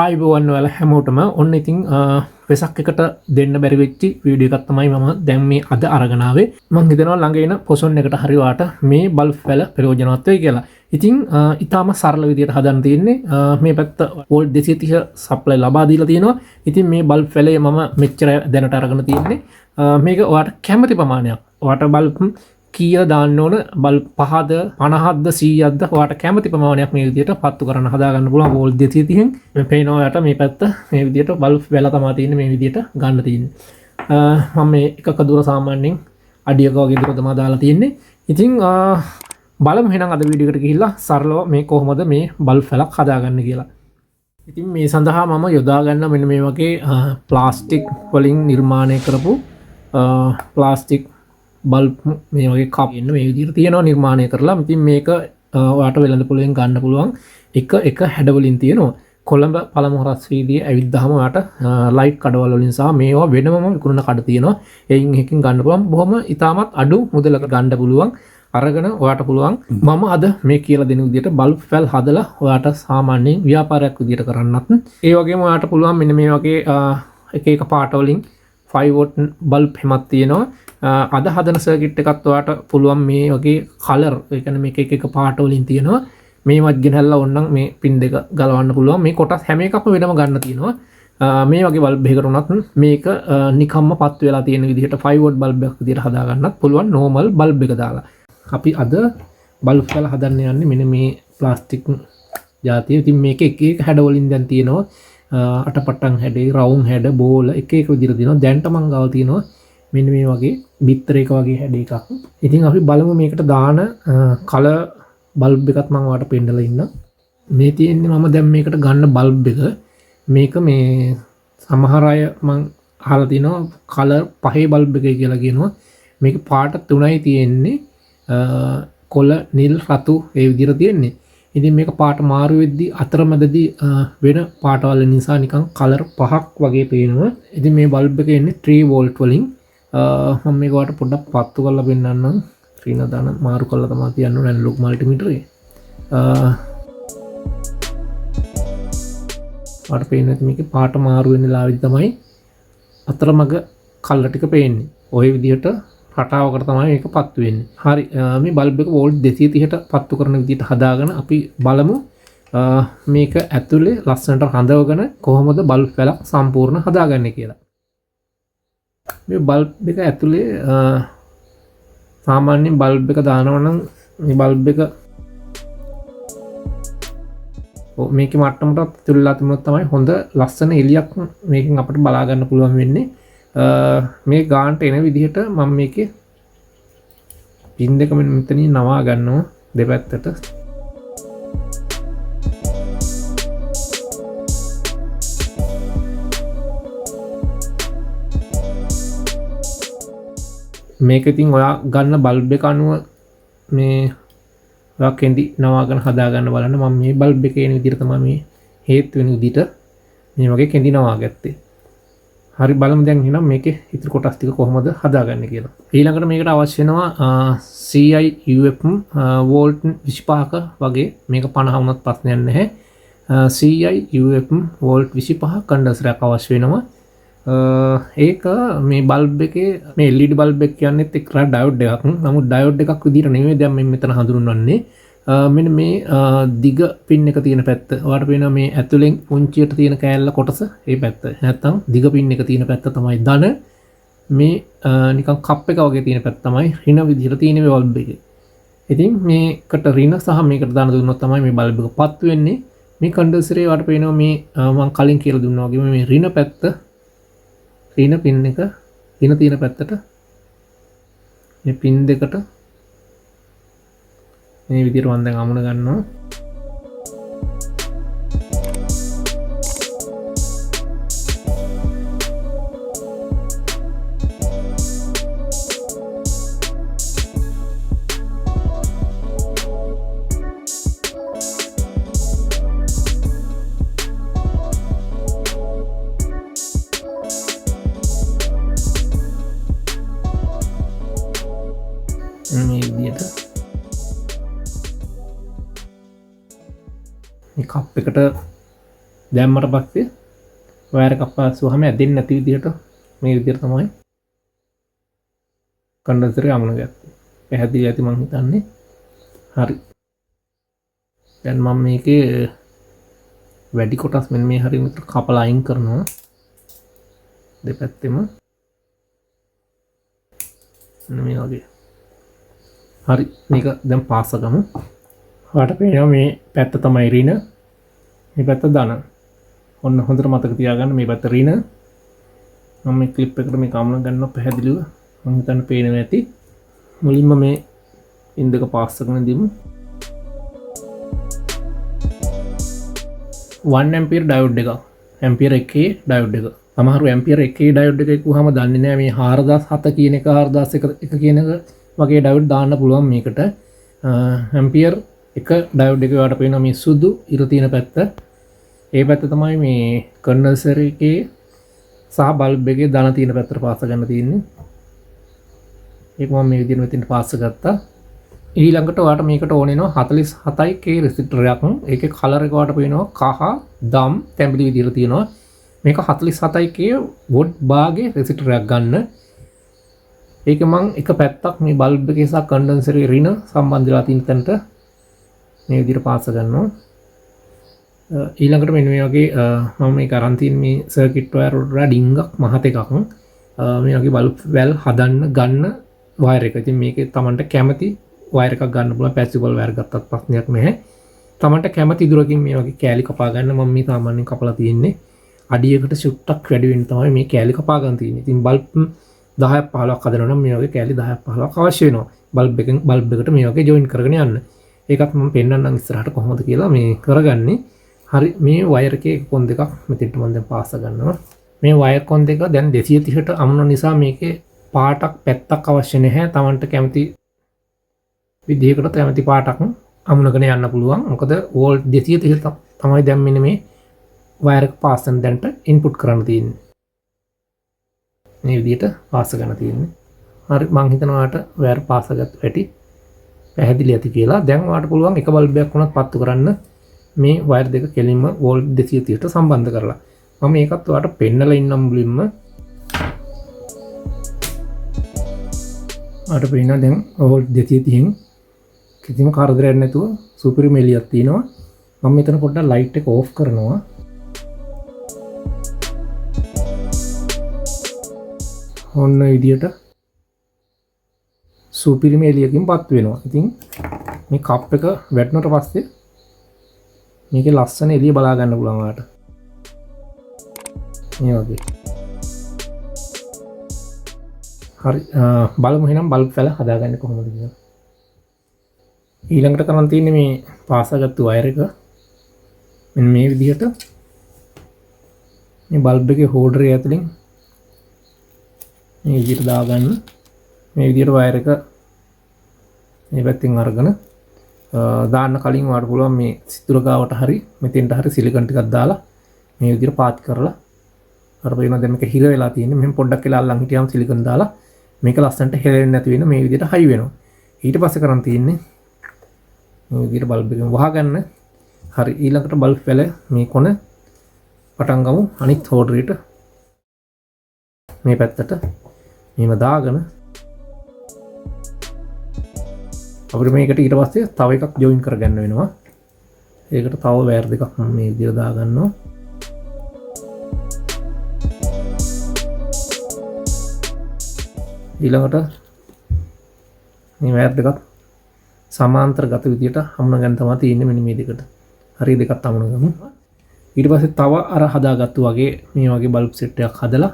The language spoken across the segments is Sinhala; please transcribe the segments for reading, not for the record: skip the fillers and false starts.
ආයිබෝවන් ඔයාලා හැමෝටම ඔන්න ඉතින් වෙසක් එකට දෙන්න බැරි වෙච්ච වීඩියෝ එකක් තමයි මම දැන් මේ අද අරගෙන ආවේ. මම හිතනවා ළඟ එන පොසොන් එකට හරි වාට මේ බල්බ් වල ප්‍රයෝජනවත් වෙයි කියලා. ඉතින් ඊටාම සරල විදියට හදන්න තියෙන්නේ. මේ පැත්ත වෝල්ට් 230 සප්ලයි ලබා දීලා තියෙනවා. ඉතින් මේ බල්බ් වලේ මම මෙච්චර දැනට අරගෙන තියෙන්නේ. මේක ඔයාලට කැමති ප්‍රමාණයක්. ඔයාලට බල්බ් කීය දාන්න ඕන බල්බ් 5ද 50ද 100ද ඔයාලට කැමති ප්‍රමාණයක් මේ විදියට පත්තු කරන්න හදා ගන්න පුළුවන් වෝල්ට් 230න්. මේ පේනවා ඔයාලට මේ පැත්ත මේ විදියට බල්බ් වෙලා තමයි තියෙන්නේ මේ විදියට ගන්න තියෙන්නේ. මම මේ එකක දුර සාමාන්‍යයෙන් අඩියක වගේ දුර තමයි දාලා තියෙන්නේ. ඉතින් බලමු එහෙනම් අද වීඩියෝ එකට ගිහිල්ලා සරලව මේ කොහොමද මේ බල්බ් වලක් හදාගන්නේ කියලා. ඉතින් මේ සඳහා මම යොදා ගන්න මෙන්න මේ වගේ ප්ලාස්ටික් වලින් නිර්මාණය කරපු ප්ලාස්ටික් බල්බ් මේ වගේ කප් ඉන්න මේ විදිහට තියෙනවා නිර්මාණය කරලා. ඉතින් මේක ඔයාලට වෙළඳ පොලෙන් ගන්න පුළුවන් එක හැඩ වලින් තියෙනවා. කොළඹ පළමු හරස් වීදියේ ඇවිද්දාම ඔයාලට ලයිට් කඩවල වලින් සහ මේවා වෙනමම විකුණන කඩ තියෙනවා. එයින් එකකින් ගන්න පුළුවන්. බොහොම ඉතාමත් අඩු මුදලක ගන්න පුළුවන්. අරගෙන ඔයාට පුළුවන් මම අද මේ කියලා දෙන විදිහට බල්බ් ෆැල් හදලා ඔයාට සාමාන්‍යයෙන් ව්‍යාපාරයක් විදිහට කරන්නත් ඒ වගේම ඔයාට පුළුවන් මෙන්න මේ වගේ එක පාට වලින් 5 වෝල්ට් බල්බ් හැමක් තියෙනවා. අද හදන සර්කිට් එකත් ඔයාට පුළුවන් මේ වගේ කලර් ඒ කියන්නේ මේක එක පාට වලින් තියෙනවා. මේවත් ගෙනහැල්ලා ඕනනම් මේ පින් දෙක ගලවන්න පුළුවන්. මේ කොටස් හැම එකක්ම වෙනම ගන්න තියෙනවා. මේ වගේ බල්බ් එකකට උනත් මේක නිකම්ම පත් වෙලා තියෙන විදිහට 5 වෝල්ට් බල්බ් එකක් විදිහට හදා ගන්නත් පුළුවන් නෝමල් බල්බ් එක දාලා. අපි අද බල්බ් වල හදන්න යන්නේ මෙන්න මේ ප්ලාස්ටික් ජාතිය. ඉතින් මේක එක හැඩ වලින් දැන් තියෙනවා. අටපට්ටම් හැඩේ, රවුම් හැඩ, බෝල එක විදිහට තියෙනවා. දැන්ට මං ගාව තියෙනවා මෙන්න මේ වගේ බිත්තරයක වගේ හැඩ එකක්. ඉතින් අපි බලමු මේකට දාන කලර් බල්බ් එකත් මම ඔයාලට පෙන්නලා ඉන්නම්. මේ තියෙන්නේ මම දැන් මේකට ගන්න බල්බ් එක. මේක මේ සමහර අය මං අහලා තිනවා කලර් 5 බල්බ් එකයි කියලා කියනවා. මේක පාට 3යි තියෙන්නේ. කොළ නිල් රතු ඒ විදිහට තියෙන්නේ. ඉතින් මේක පාට මාරු වෙද්දි අතරමැදදී වෙන පාටවල නිසා නිකන් කලර් 5ක් වගේ පේනවා. ඉතින් මේ බල්බ් එක එන්නේ 3 වෝල්ට් වලින්. මම මේක ඔයාලට පොඩ්ඩක් පත්තු කරලා පෙන්නන්නම්. ශ්‍රීන දාන මාරු කරලා තමයි තියන්න ඕනේ ඇනලොග් මල්ටිමීටර් එකේ. ඔයාලට පේන්නේ මේකේ පාට මාරු වෙන ලාවෙදි තමයි අතරමඟ කලර් ටික පේන්නේ. ওই විදිහට රටාවකට තමයි මේක පත්තු වෙන්නේ. හරි මේ බල්බ් එක වෝල්ට් 230ට පත්තු කරන විදිහට හදාගෙන අපි බලමු මේක ඇතුලේ ලස්සනට හදවගෙන කොහොමද බල්බ් වලක් සම්පූර්ණ හදාගන්නේ කියලා. මේ බල්බ් එක ඇතුලේ සාමාන්‍යයෙන් බල්බ් එක දානවා නම් මේ බල්බ් එක මේකේ මට්ටමට තුල්ලා තිබුණොත් තමයි හොඳ ලස්සන එළියක් මේකෙන් අපිට බලා ගන්න පුළුවන් වෙන්නේ. මේ ගානට එන විදිහට මම මේකේ පින් දෙක මෙතනින් නවා ගන්නවා දෙපැත්තට. මේක ඉතින් ඔයා ගන්න බල්බ් එක අනුව මේ ඔයා කෙන්ඩි නවාගෙන හදා ගන්න බලන්න. මම මේ බල්බ් එකේ එන විදිහට තමයි මේ හේතු වෙන විදිහට මේ වගේ කෙන්ඩි නවා ගත්තේ. හරි බලමු දැන් එහෙනම් මේකේ ඉතිරි කොටස් ටික කොහොමද හදාගන්නේ කියලා. ඊළඟට මේකට අවශ්‍ය වෙනවා CI UF වෝල්ට් 25ක වගේ මේක 50 වුණත් ප්‍රශ්නයක් නැහැ. CI UF වෝල්ට් 25 කන්ඩන්සරයක් අවශ්‍ය වෙනවා. ඒක මේ බල්බ් එකේ මේ LED බල්බ් එක කියන්නේ එක්තරා ඩයෝඩ් එකක්. නමුත් ඩයෝඩ් එකක් විදිහට නෙමෙයි දැන් මම මෙතන හඳුන්වන්නේ. මෙන්න මේ දිග පින් එක තියෙන පැත්ත. ඔයාලට පේනවා මේ ඇතුලෙන් පුංචියට තියෙන කෑල්ල කොටස ඒ පැත්ත. නැත්තම් දිග පින් එක තියෙන පැත්ත තමයි ධන. මේ නිකන් කප් එක වගේ තියෙන පැත්ත තමයි ඍණ විදිහට තියෙන මේ බල්බ් එකේ. ඉතින් මේකට ඍණ සහ මේකට ධන දුන්නොත් තමයි මේ බල්බ් එක පත් වෙන්නේ. මේ කන්ඩන්සරේ ඔයාලට පේනවා මේ මම කලින් කියලා දුන්නා වගේ මේ ඍණ පැත්ත ඍණ පින් එක ඍණ තියෙන පැත්තට මේ පින් දෙකට මේ විදිහට මම දැන් අමුණ ගන්නවා. මේ විදිහට මේ කප් එකට දැම්මට පස්සේ වයර් එක පාස්සුවාම ඇදෙන්නේ නැති විදිහට මේ විදිහට තමයි කන්ඩෙන්සරේ අමුණ ගත්තේ. පැහැදිලි ඇති මම හිතන්නේ. හරි. දැන් මම මේකේ වැඩි කොටස් මෙන්න මේ හරිය විතර කපලා අයින් කරනවා. දෙපැත්තෙම මේ වගේ. හරි මේක දැන් පාස් කරමු. ඔයාලට පේනවා මේ පැත්ත තමයි ඍණ. මේ පැත්ත ධන. ඔන්න හොඳට මතක තියාගන්න මේ පැත්ත ඍණ. මම මේ ක්ලිප් එකට මේ කමන ගන්නවා පැහැදිලිව. මම හිතන්න පේනවා ඇති. මුලින්ම මේ ඉන්දක පාස් කරන දෙමු. 1 ampere diode එකක්. ampere එකේ diode එක. සමහරව ampere එකේ diode එක කිව්වම දන්නේ නැහැ මේ 4007 කියන එක 4001 කියන එක වගේ diode දාන්න පුළුවන් මේකට. ampere එක diode එක වලට පේනවා මේ සුදු ඉර තියෙන පැත්ත. ඒ පැත්ත තමයි මේ condenser එකේ සහ bulb එකේ ධන තියෙන පැත්තට පාස් ගන්න තියෙන්නේ. ඒක මම මේ විදිහට මෙතෙන්ට පාස් ගත්තා. ඊළඟට ඔයාලට මේකට ඕන වෙනවා 47යි K රෙසිස්ටර් එකක්. ඒකේ කලර් එක ඔයාලට පේනවා කහ, දම්, තැඹිලි විදිහට තියෙනවා. මේක 47යි K වොට් භාගයේ රෙසිස්ටර් එකක් ගන්න. ඒක මම එක පැත්තක් මේ බල්බ් එකේ සහ කන්ඩෙන්සරේ ඍණ සම්බන්ධ වෙලා තියෙන තැනට මේ විදිහට පාස් ගන්නවා. ඊළඟට මෙන්න මේ වගේ මම මේක අරන් තියෙන මේ සර්කිට් වයර් වල ඩිංගක් මහත එකක්. මේ වගේ බල්බ් වැල් හදන්න ගන්න වයර් එක. ඉතින් මේකේ Tamanට කැමති වයර් එකක් ගන්න පුළුවන්. පැසිබල් වයර් ගත්තත් ප්‍රශ්නයක් නැහැ. Tamanට කැමති දුරකින් මේ වගේ කෑලි කපා ගන්න. මම මේ සාමාන්‍යයෙන් කපලා තියෙන්නේ අඩියකට ෂුට්ටක් වැඩි වෙන්න තමයි මේ කෑලි කපා ගන්න තියෙන්නේ. ඉතින් බල්බ් 10ක් 15ක් හදනවා නම් මේ වගේ කෑලි 10ක් 15ක් අවශ්‍ය වෙනවා. බල්බ් එකට මේ වගේ ජොයින් කරගෙන යන්න. ඒකත් මම පෙන්නන්නම් ඉස්සරහට කොහොමද කියලා මේ කරගන්නේ. හරි මේ වයර් එකේ කොන් දෙකක් මෙතෙන්ට මම දැන් පාස් ගන්නවා. මේ වයර් කොන් දෙක දැන් 230ට අමුණ නිසා මේකේ පාටක් පැත්තක් අවශ්‍ය නැහැ. Tamanට කැමති විදිහකට කැමති පාටක් අමුණගෙන යන්න පුළුවන්. මොකද වෝල්ට් 230 තමයි දැන් මෙන්න මේ වයර් එක පාස් කරන දැන්ට ඉන්පුට් කරන්න තියෙන්නේ. මේ විදිහට පාස් ගන්න තියෙන්නේ. හරි මම හිතනවා ඔයාලට වයර් පාස් කරගත්ත පැටි පැහැදිලි ඇති කියලා. දැන් ඔයාලට පුළුවන් එක බල්බයක් වුණත් පත්තු කරන්න මේ වයර් දෙක කෙලින්ම වෝල්ට් 230ට සම්බන්ධ කරලා. මම මේකත් ඔයාලට පෙන්නලා ඉන්නම් මුලින්ම. ඔයාලට පේනවා දැන් වෝල්ට් 230න් කිසිම කරදරයක් නැතුව සුපිරි මෙලියක් තියෙනවා. මම මෙතන පොඩ්ඩක් ලයිට් එක ඕෆ් කරනවා. ඔන්න විදියට සුපිරි මෙලියකින් පත් වෙනවා. ඉතින් මේ කප් එක වැටුණට පස්සේ මේකේ ලස්සන එළිය බලා ගන්න පුළුවන් ඔයාලට. මේ වගේ. හරි බලමු එහෙනම් බල්බ් පැල හදාගන්නේ කොහොමද කියලා. ඊළඟට කරන් තියෙන්නේ මේ පාසගත්තු වයර් එක මෙන්න මේ විදිහට මේ බල්බ් එකේ හෝල්ඩරේ ඇතුලින් මේ විදිහට දාගන්න. මේ විදිහට වයර් එක මේ පැත්තෙන් අරගෙන දාන්න කලින් ඔයාලට පුළුවන් මේ සිතුර ගාවට හරි මෙතෙන්ට හරි සිලිකන් ටිකක් දාලා මේ විදිහට පාත් කරලා අර වෙන දැන් මේක හිර වෙලා තියෙන්නේ. මෙහෙම පොඩ්ඩක් කියලා අල්ලන් හිටියම සිලිකන් දාලා මේක ලස්සනට හෙලෙන්නේ නැති වෙන මේ විදිහට හයි වෙනවා. ඊට පස්සේ කරන් තියෙන්නේ මේ විදිහට බල්බ් එකෙන් වහගන්න. හරි ඊළඟට බල්බ් පැල මේ කොන පටන් ගමු. අනිත් හෝල්ඩරේට මේ පැත්තට මෙහෙම දාගෙන අපිට මේකට ඊට පස්සේ තව එකක් ජොයින් කරගන්න වෙනවා. ඒකට තව වයර් දෙකක් මම මේ විදිහට දාගන්නවා. ඊළඟට මේ වයර් දෙකක් සමාන්තරගත විදිහට අමුණ ගන්න තමයි තියෙන්නේ මෙන්න මේ දෙකට. හරි දෙකක් අමුණ ගමු. ඊට පස්සේ තව අර හදාගත්තු වගේ මේ වගේ බල්බ් සෙට් එකක් හදලා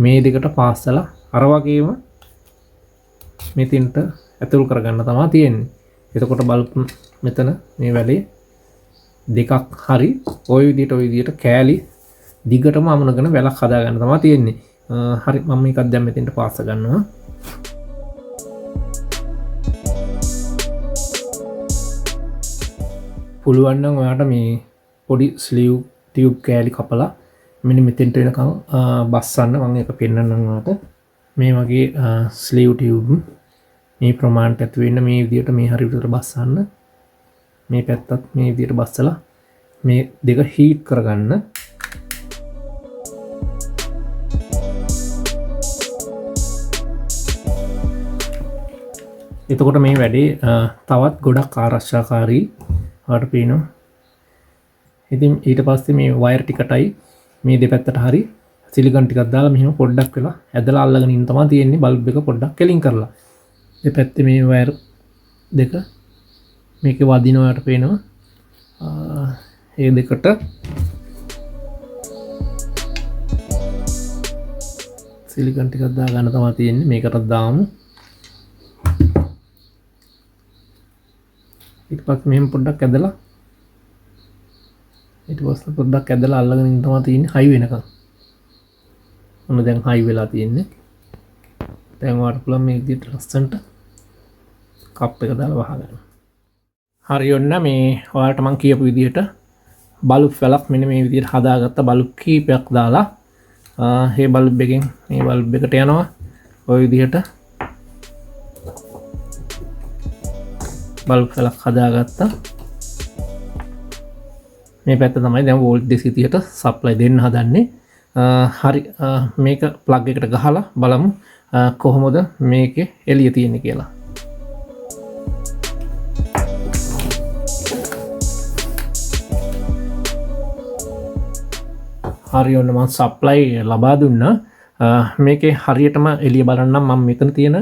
මේ දෙකට පාස්සලා අර වගේම මෙතෙන්ට ඇතුල් කරගන්න තමයි තියෙන්නේ. එතකොට බල්බ් මෙතන මේ වැලේ දෙකක් හරි ওই විදිහට කෑලි දිගටම අමුණගෙන වැලක් හදාගන්න තමයි තියෙන්නේ. හරි මම මේකත් දැන් මෙතෙන්ට පාස් ගන්නවා. පුළුවන් නම් ඔයාලට මේ පොඩි ස්ලීව් ටියුබ් කෑලි කපලා මෙන්න මෙතෙන්ට එනකම් බස්සන්න. මම ඒක පෙන්නන්නම් ඔයාලට. මේ වගේ ස්ලීව් ටියුබ් මේ ප්‍රමාණයට ඇතු වෙන්න මේ විදිහට මේ හරි විදිහට බස්සන්න. මේ පැත්තත් මේ විදිහට බස්සලා මේ දෙක හීට් කරගන්න. එතකොට මේ වැඩේ තවත් ගොඩක් ආරක්ෂාකාරී වට පේනවා. ඉතින් ඊට පස්සේ මේ වයර් ටිකටයි මේ දෙපැත්තට හරි සිලිකන් ටිකක් දාලා මෙහෙම පොඩ්ඩක් වෙලා ඇදලා අල්ලගෙන ඉන්න තමයි තියෙන්නේ බල්බ් එක පොඩ්ඩක් කෙලින් කරලා. දෙපැත්තේ මේ වයර් දෙක මේකේ වදිනවට පේනවා. ඒ දෙකට සිලිකන් ටිකක් දාගන්න තමයි තියෙන්නේ. මේකට දාමු. ඊට පස්සේ මෙහෙම පොඩ්ඩක් ඇදලා ඊට පස්සේ පොඩ්ඩක් ඇදලා අල්ලගෙන ඉන්න තමයි තියෙන්නේ හයි වෙනකන්. ඔන්න දැන් හයි වෙලා තියෙන්නේ. දැන් වාට පුළුවන් මේ විදිහට ලස්සනට කප් එක දාලා වහගන්න. හරි ඔන්න මේ ඔයාලට මම කියපු විදිහට බල්බ් වලක් මෙන්න මේ විදිහට හදාගත්ත බල්බ් කීපයක් දාලා මේ බල්බ් එකෙන් මේ බල්බ් එකට යනවා. ওই විදිහට බල්බ් වලක් හදාගත්තා. මේ පැත්ත තමයි දැන් වෝල්ට් 230ට සප්ලයි දෙන්න හදන්නේ. හරි මේක ප්ලග් එකට ගහලා බලමු කොහොමද මේකේ එළිය තියෙන්නේ කියලා. හරි ඔන්න මම සප්ලයි ලබා දුන්නා. මේකේ හරියටම එළිය බලන්නම් මම මෙතන තියෙන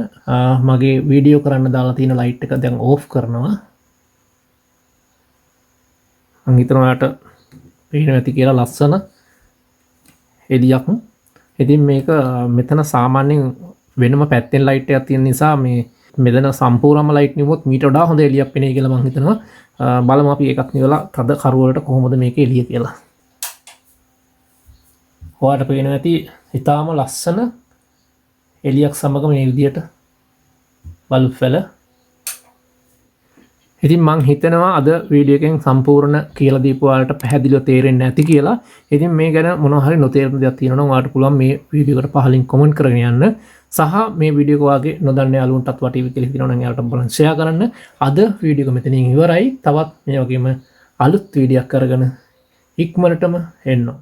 මගේ වීඩියෝ කරන්න දාලා තියෙන ලයිට් එක දැන් ඕෆ් කරනවා. මම හිතනවා ඔයාලට පේනවා ඇති කියලා ලස්සන එළියක්. ඉතින් මේක මෙතන සාමාන්‍යයෙන් වෙනම පැත්තෙන් ලයිට් එකක් තියෙන නිසා මේ මෙතන සම්පූර්ණම ලයිට් නිවුවොත් මීට වඩා හොඳ එළියක් පෙනේ කියලා මම හිතනවා. බලමු අපි එකක් නිවලා තද කරුවලට කොහොමද මේකේ එළිය කියලා. ඔයාලට පේනවා ඇති ඉතාලම ලස්සන එළියක් සමග මේ විදියට බල්බ් වල. ඉතින් මං හිතනවා අද වීඩියෝ එකෙන් සම්පූර්ණ කියලා දීපු ඔයාලට පැහැදිලිව තේරෙන්නේ නැති කියලා. ඉතින් මේ ගැන මොනවා හරි නොතේරෙන දෙයක් තියෙනවා නම් ඔයාලට පුළුවන් මේ වීඩියෝ එකට පහලින් කමෙන්ට් කරගෙන යන්න. සහ මේ වීඩියෝ එක වාගේ නොදන්න යාළුවන්ටත් වටීවි කියලා හිතනවා නම් එයාලට බලන්න ෂෙයා කරන්න. අද වීඩියෝ එක මෙතනින් ඉවරයි. තවත් මේ වගේම අලුත් වීඩියෝක් අරගෙන ඉක්මනටම එන්නවා.